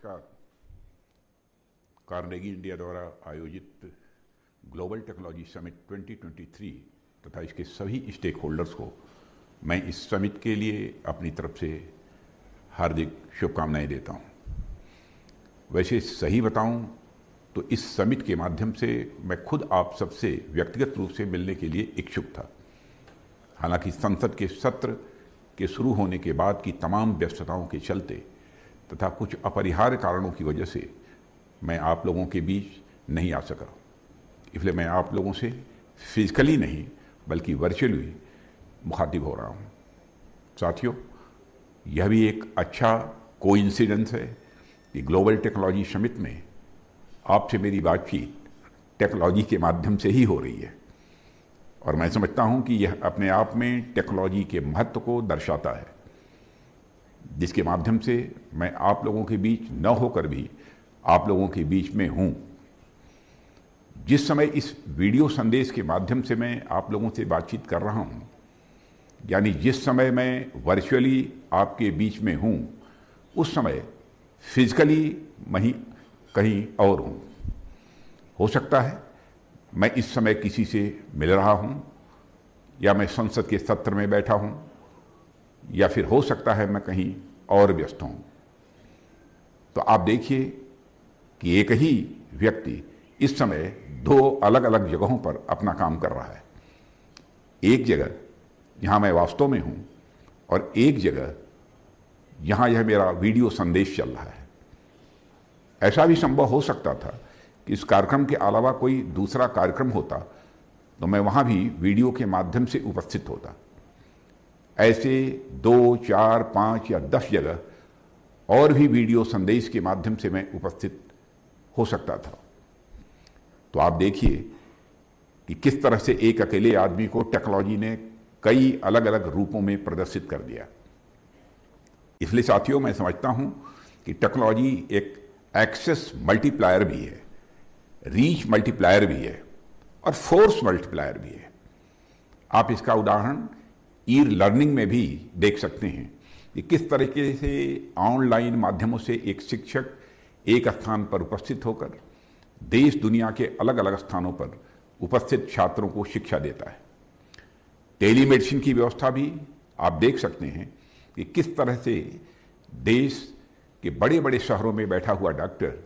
नमस्कार। Carnegie India द्वारा आयोजित ग्लोबल टेक्नोलॉजी समिट 2023 तथा इसके सभी स्टेक होल्डर्स को मैं इस समिट के लिए अपनी तरफ से हार्दिक शुभकामनाएं देता हूं। वैसे सही बताऊं तो इस समिट के माध्यम से मैं खुद आप सबसे व्यक्तिगत रूप से मिलने के लिए इच्छुक था। हालांकि संसद के सत्र के शुरू होने के बाद की तमाम व्यस्तताओं के चलते तथा कुछ अपरिहार्य कारणों की वजह से मैं आप लोगों के बीच नहीं आ सका। इसलिए मैं आप लोगों से फिजिकली नहीं बल्कि वर्चुअली मुखातिब हो रहा हूँ। साथियों, यह भी एक अच्छा कोइंसिडेंस है कि ग्लोबल टेक्नोलॉजी समिट में आपसे मेरी बातचीत टेक्नोलॉजी के माध्यम से ही हो रही है और मैं समझता हूँ कि यह अपने आप में टेक्नोलॉजी के महत्व को दर्शाता है, जिसके माध्यम से मैं आप लोगों के बीच न होकर भी आप लोगों के बीच में हूँ। जिस समय इस वीडियो संदेश के माध्यम से मैं आप लोगों से बातचीत कर रहा हूँ, यानी जिस समय मैं वर्चुअली आपके बीच में हूँ, उस समय फिजिकली मैं कहीं और हूँ। हो सकता है मैं इस समय किसी से मिल रहा हूँ या मैं संसद के सत्र में बैठा हूँ या फिर हो सकता है मैं कहीं और व्यस्त हूं। तो आप देखिए कि एक ही व्यक्ति इस समय दो अलग अलग जगहों पर अपना काम कर रहा है। एक जगह जहां मैं वास्तव में हूं और एक जगह जहां यह मेरा वीडियो संदेश चल रहा है। ऐसा भी संभव हो सकता था कि इस कार्यक्रम के अलावा कोई दूसरा कार्यक्रम होता तो मैं वहां भी वीडियो के माध्यम से उपस्थित होता। ऐसे 2, 4, 5 या 10 जगह और भी वीडियो संदेश के माध्यम से मैं उपस्थित हो सकता था। तो आप देखिए कि किस तरह से एक अकेले आदमी को टेक्नोलॉजी ने कई अलग अलग रूपों में प्रदर्शित कर दिया। इसलिए साथियों, मैं समझता हूं कि टेक्नोलॉजी एक एक्सेस मल्टीप्लायर भी है, रीच मल्टीप्लायर भी है और फोर्स मल्टीप्लायर भी है। आप इसका उदाहरण ई लर्निंग में भी देख सकते हैं कि किस तरीके से ऑनलाइन माध्यमों से एक शिक्षक एक स्थान पर उपस्थित होकर देश दुनिया के अलग अलग स्थानों पर उपस्थित छात्रों को शिक्षा देता है। टेलीमेडिसिन की व्यवस्था भी आप देख सकते हैं कि किस तरह से देश के बड़े बड़े शहरों में बैठा हुआ डॉक्टर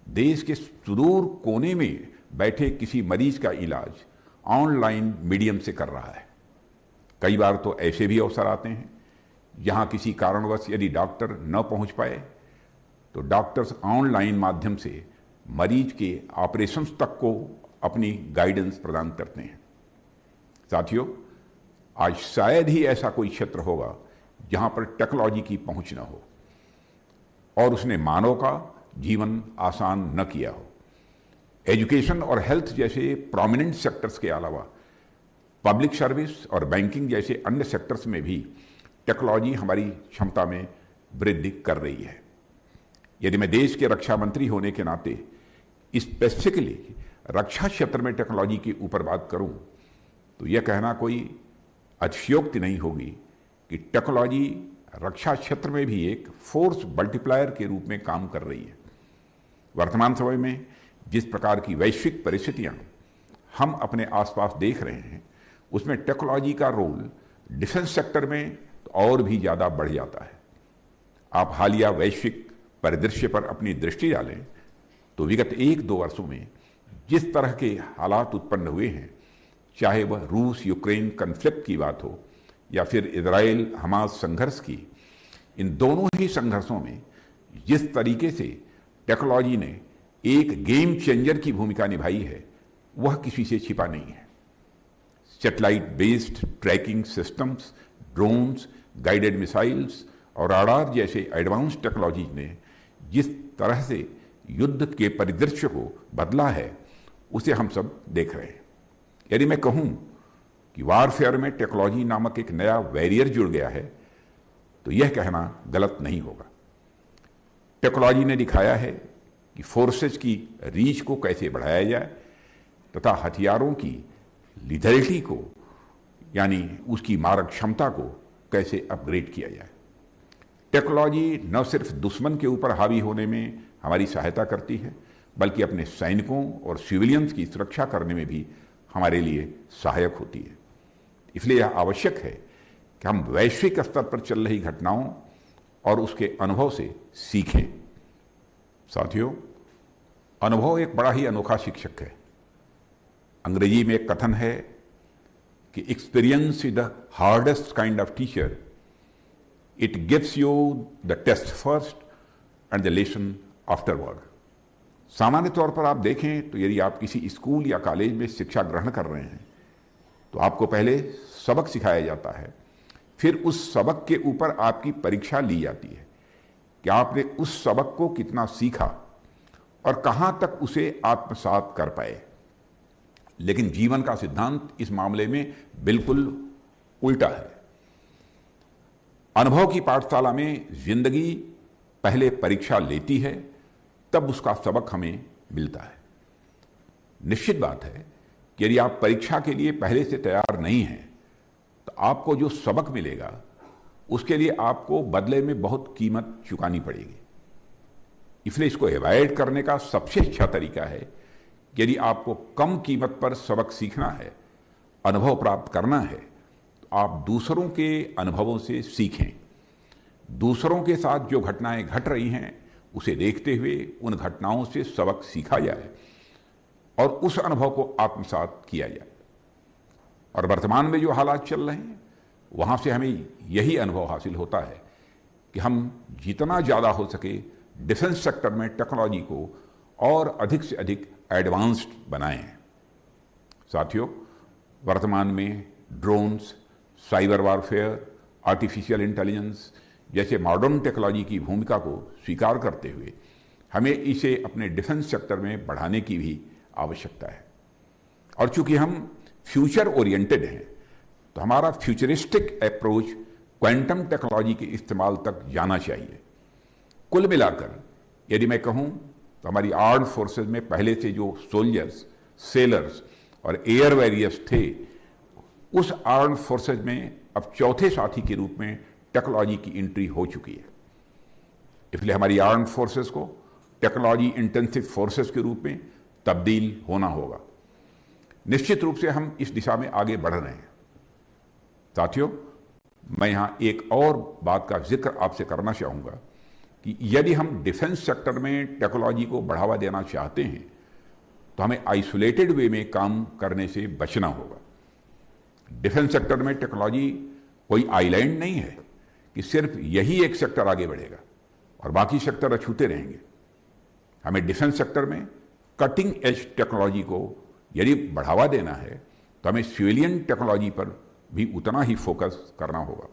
देश के सुदूर कोने में बैठे किसी मरीज का इलाज ऑनलाइन मीडियम से कर रहा है। कई बार तो ऐसे भी अवसर आते हैं जहां किसी कारणवश यदि डॉक्टर न पहुंच पाए तो डॉक्टर्स ऑनलाइन माध्यम से मरीज के ऑपरेशंस तक को अपनी गाइडेंस प्रदान करते हैं। साथियों, आज शायद ही ऐसा कोई क्षेत्र होगा जहां पर टेक्नोलॉजी की पहुंच न हो और उसने मानव का जीवन आसान न किया हो। एजुकेशन और हेल्थ जैसे प्रोमिनेंट सेक्टर्स के अलावा पब्लिक सर्विस और बैंकिंग जैसे अन्य सेक्टर्स में भी टेक्नोलॉजी हमारी क्षमता में वृद्धि कर रही है। यदि मैं देश के रक्षा मंत्री होने के नाते स्पेसिफिकली रक्षा क्षेत्र में टेक्नोलॉजी के ऊपर बात करूं तो यह कहना कोई अतिशयोक्ति नहीं होगी कि टेक्नोलॉजी रक्षा क्षेत्र में भी एक फोर्स मल्टीप्लायर के रूप में काम कर रही है। वर्तमान समय में जिस प्रकार की वैश्विक परिस्थितियां हम अपने आसपास देख रहे हैं, उसमें टेक्नोलॉजी का रोल डिफेंस सेक्टर में तो और भी ज़्यादा बढ़ जाता है। आप हालिया वैश्विक परिदृश्य पर अपनी दृष्टि डालें तो विगत 1-2 वर्षों में जिस तरह के हालात उत्पन्न हुए हैं, चाहे वह रूस यूक्रेन कन्फ्लिक्ट की बात हो या फिर इजराइल हमास संघर्ष की, इन दोनों ही संघर्षों में जिस तरीके से टेक्नोलॉजी ने एक गेम चेंजर की भूमिका निभाई है, वह किसी से छिपा नहीं है। Satellite based tracking systems, drones, guided missiles और राडार जैसे एडवांस टेक्नोलॉजी ने जिस तरह से युद्ध के परिदृश्य को बदला है, उसे हम सब देख रहे हैं। यदि मैं कहूं कि वारफेयर में टेक्नोलॉजी नामक एक नया वैरियर जुड़ गया है, तो यह कहना गलत नहीं होगा। टेक्नोलॉजी ने दिखाया है कि फोर्सेस की रीच को कैसे बढ़ाया जाए तथा हथियारों की लिथैलिटी को, यानी उसकी मारक क्षमता को कैसे अपग्रेड किया जाए। टेक्नोलॉजी न सिर्फ दुश्मन के ऊपर हावी होने में हमारी सहायता करती है, बल्कि अपने सैनिकों और सिविलियंस की सुरक्षा करने में भी हमारे लिए सहायक होती है। इसलिए यह आवश्यक है कि हम वैश्विक स्तर पर चल रही घटनाओं और उसके अनुभव से सीखें। साथियों, अनुभव एक बड़ा ही अनोखा शिक्षक है। अंग्रेजी में एक कथन है कि experience is the hardest kind of teacher, it gives you the test first and the lesson afterward. सामान्य तौर पर आप देखें तो यदि आप किसी स्कूल या कॉलेज में शिक्षा ग्रहण कर रहे हैं तो आपको पहले सबक सिखाया जाता है, फिर उस सबक के ऊपर आपकी परीक्षा ली जाती है कि आपने उस सबक को कितना सीखा और कहां तक उसे आत्मसात कर पाए। लेकिन जीवन का सिद्धांत इस मामले में बिल्कुल उल्टा है। अनुभव की पाठशाला में जिंदगी पहले परीक्षा लेती है, तब उसका सबक हमें मिलता है। निश्चित बात है कि यदि आप परीक्षा के लिए पहले से तैयार नहीं हैं तो आपको जो सबक मिलेगा उसके लिए आपको बदले में बहुत कीमत चुकानी पड़ेगी। इसलिए इसको अवॉइड करने का सबसे अच्छा तरीका है कि यदि आपको कम कीमत पर सबक सीखना है, अनुभव प्राप्त करना है, तो आप दूसरों के अनुभवों से सीखें। दूसरों के साथ जो घटनाएं घट रही हैं उसे देखते हुए उन घटनाओं से सबक सीखा जाए और उस अनुभव को आत्मसात किया जाए। और वर्तमान में जो हालात चल रहे हैं वहां से हमें यही अनुभव हासिल होता है कि हम जितना ज़्यादा हो सके डिफेंस सेक्टर में टेक्नोलॉजी को और अधिक से अधिक एडवांस्ड बनाएं। साथियों, वर्तमान में drones, cyber warfare, artificial intelligence जैसे मॉडर्न टेक्नोलॉजी की भूमिका को स्वीकार करते हुए हमें इसे अपने डिफेंस सेक्टर में बढ़ाने की भी आवश्यकता है। और चूंकि हम फ्यूचर ओरिएंटेड हैं तो हमारा फ्यूचरिस्टिक अप्रोच क्वांटम टेक्नोलॉजी के इस्तेमाल तक जाना चाहिए। कुल मिलाकर यदि मैं कहूं तो हमारी आर्म्ड फोर्सेस में पहले से जो सोल्जर्स, सेलर्स और एयर वॉरियर्स थे, उस आर्म्ड फोर्सेस में अब चौथे साथी के रूप में टेक्नोलॉजी की एंट्री हो चुकी है। इसलिए हमारी आर्म्ड फोर्सेस को टेक्नोलॉजी इंटेंसिव फोर्सेस के रूप में तब्दील होना होगा। निश्चित रूप से हम इस दिशा में आगे बढ़ रहे हैं। साथियों, मैं यहां एक और बात का जिक्र आपसे करना चाहूंगा कि यदि हम डिफेंस सेक्टर में टेक्नोलॉजी को बढ़ावा देना चाहते हैं तो हमें आइसोलेटेड वे में काम करने से बचना होगा। डिफेंस सेक्टर में टेक्नोलॉजी कोई आइलैंड नहीं है कि सिर्फ यही एक सेक्टर आगे बढ़ेगा और बाकी सेक्टर अछूते रहेंगे। हमें डिफेंस सेक्टर में कटिंग एज टेक्नोलॉजी को यदि बढ़ावा देना है तो हमें सिविलियन टेक्नोलॉजी पर भी उतना ही फोकस करना होगा।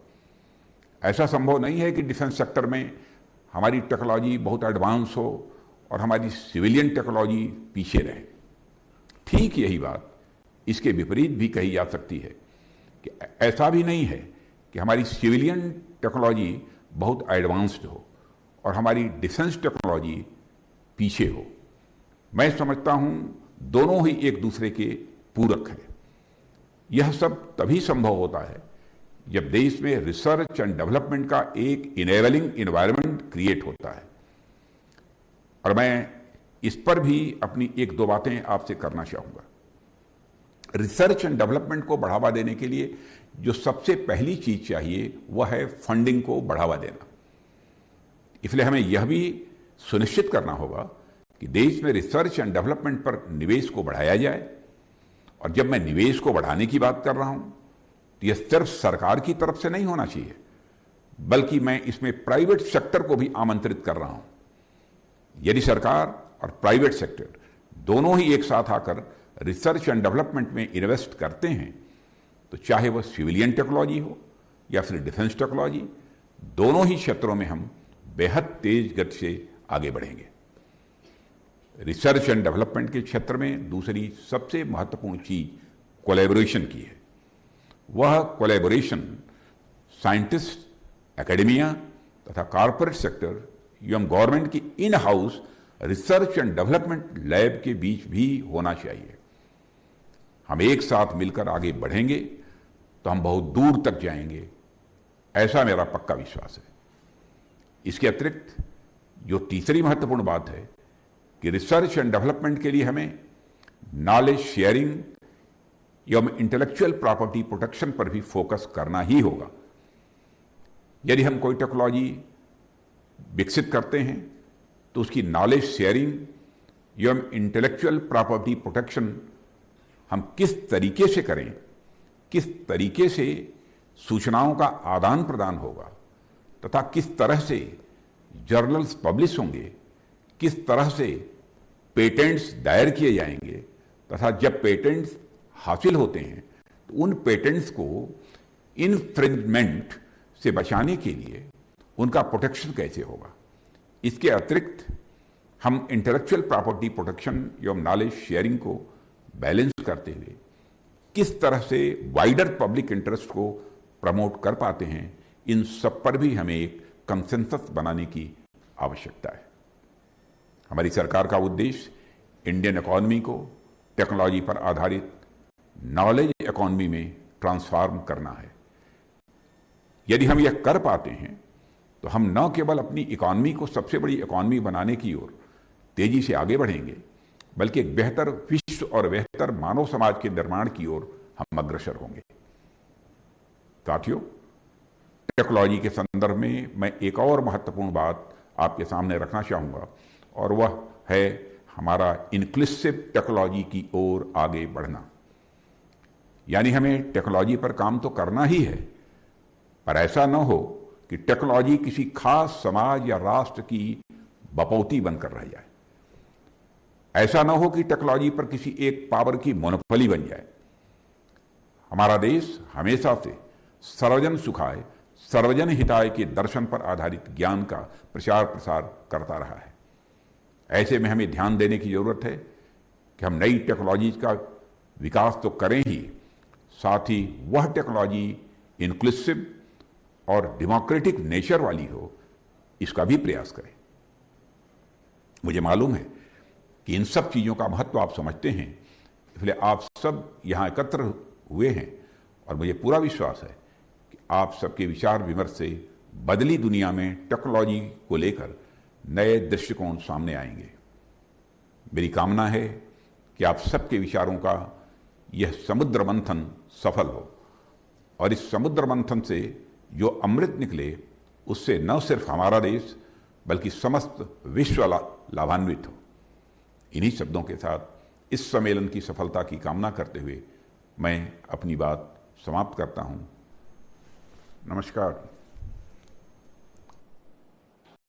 ऐसा संभव नहीं है कि डिफेंस सेक्टर में हमारी टेक्नोलॉजी बहुत एडवांस हो और हमारी सिविलियन टेक्नोलॉजी पीछे रहे। ठीक यही बात इसके विपरीत भी कही जा सकती है कि ऐसा भी नहीं है कि हमारी सिविलियन टेक्नोलॉजी बहुत एडवांस्ड हो और हमारी डिफेंस टेक्नोलॉजी पीछे हो। मैं समझता हूं दोनों ही एक दूसरे के पूरक हैं। यह सब तभी संभव होता है जब देश में रिसर्च एंड डेवलपमेंट का एक इनेबलिंग एनवायरनमेंट क्रिएट होता है। और मैं इस पर भी अपनी एक दो बातें आपसे करना चाहूंगा। रिसर्च एंड डेवलपमेंट को बढ़ावा देने के लिए जो सबसे पहली चीज चाहिए वह है फंडिंग को बढ़ावा देना। इसलिए हमें यह भी सुनिश्चित करना होगा कि देश में रिसर्च एंड डेवलपमेंट पर निवेश को बढ़ाया जाए। और जब मैं निवेश को बढ़ाने की बात कर रहा हूं तो यह सिर्फ सरकार की तरफ से नहीं होना चाहिए, बल्कि मैं इसमें प्राइवेट सेक्टर को भी आमंत्रित कर रहा हूं। यदि सरकार और प्राइवेट सेक्टर दोनों ही एक साथ आकर रिसर्च एंड डेवलपमेंट में इन्वेस्ट करते हैं तो चाहे वह सिविलियन टेक्नोलॉजी हो या फिर डिफेंस टेक्नोलॉजी, दोनों ही क्षेत्रों में हम बेहद तेज गति से आगे बढ़ेंगे। रिसर्च एंड डेवलपमेंट के क्षेत्र में दूसरी सबसे महत्वपूर्ण चीज कोलैबोरेशन की है। वह कोलैबोरेशन साइंटिस्ट, एकेडमिया तथा कॉरपोरेट सेक्टर एवं गवर्नमेंट की in house research and development lab के बीच भी होना चाहिए। हम एक साथ मिलकर आगे बढ़ेंगे तो हम बहुत दूर तक जाएंगे, ऐसा मेरा पक्का विश्वास है। इसके अतिरिक्त जो तीसरी महत्वपूर्ण बात है कि रिसर्च एंड डेवलपमेंट के लिए हमें नॉलेज शेयरिंग एवं इंटेलेक्चुअल प्रॉपर्टी प्रोटेक्शन पर भी फोकस करना ही होगा। यदि हम कोई टेक्नोलॉजी विकसित करते हैं तो उसकी नॉलेज शेयरिंग एवं इंटेलेक्चुअल प्रॉपर्टी प्रोटेक्शन हम किस तरीके से करें, किस तरीके से सूचनाओं का आदान प्रदान होगा तथा किस तरह से जर्नल्स पब्लिश होंगे, किस तरह से पेटेंट्स दायर किए जाएंगे तथा जब पेटेंट्स हासिल होते हैं तो उन पेटेंट्स को इन्फ्रिंजमेंट से बचाने के लिए उनका प्रोटेक्शन कैसे होगा। इसके अतिरिक्त हम इंटेलेक्चुअल प्रॉपर्टी प्रोटेक्शन एवं नॉलेज शेयरिंग को बैलेंस करते हुए किस तरह से वाइडर पब्लिक इंटरेस्ट को प्रमोट कर पाते हैं, इन सब पर भी हमें एक कंसेंसस बनाने की आवश्यकता है। हमारी सरकार का उद्देश्य इंडियन इकॉनमी को टेक्नोलॉजी पर आधारित नॉलेज इकॉनमी में ट्रांसफॉर्म करना है। यदि हम यह कर पाते हैं तो हम न केवल अपनी इकॉनमी को सबसे बड़ी इकॉनमी बनाने की ओर तेजी से आगे बढ़ेंगे, बल्कि एक बेहतर विश्व और बेहतर मानव समाज के निर्माण की ओर हम अग्रसर होंगे। साथियों, टेक्नोलॉजी के संदर्भ में मैं एक और महत्वपूर्ण बात आपके सामने रखना चाहूँगा और वह है हमारा इंक्लूसिव टेक्नोलॉजी की ओर आगे बढ़ना। यानी हमें टेक्नोलॉजी पर काम तो करना ही है, पर ऐसा न हो कि टेक्नोलॉजी किसी खास समाज या राष्ट्र की बपौती बनकर रह जाए। ऐसा न हो कि टेक्नोलॉजी पर किसी एक पावर की मोनोपोली बन जाए। हमारा देश हमेशा से सर्वजन सुखाय सर्वजन हिताय के दर्शन पर आधारित ज्ञान का प्रचार प्रसार करता रहा है। ऐसे में हमें ध्यान देने की जरूरत है कि हम नई टेक्नोलॉजी का विकास तो करें ही, साथ ही वह टेक्नोलॉजी इंक्लूसिव और डेमोक्रेटिक नेचर वाली हो, इसका भी प्रयास करें। मुझे मालूम है कि इन सब चीज़ों का महत्व आप समझते हैं, इसलिए आप सब यहाँ एकत्र हुए हैं और मुझे पूरा विश्वास है कि आप सबके विचार विमर्श से बदली दुनिया में टेक्नोलॉजी को लेकर नए दृष्टिकोण सामने आएंगे। मेरी कामना है कि आप सबके विचारों का यह समुद्र मंथन सफल हो और इस समुद्र मंथन से जो अमृत निकले उससे न सिर्फ हमारा देश बल्कि समस्त विश्व लाभान्वित हो। इन्हीं शब्दों के साथ इस सम्मेलन की सफलता की कामना करते हुए मैं अपनी बात समाप्त करता हूँ। नमस्कार।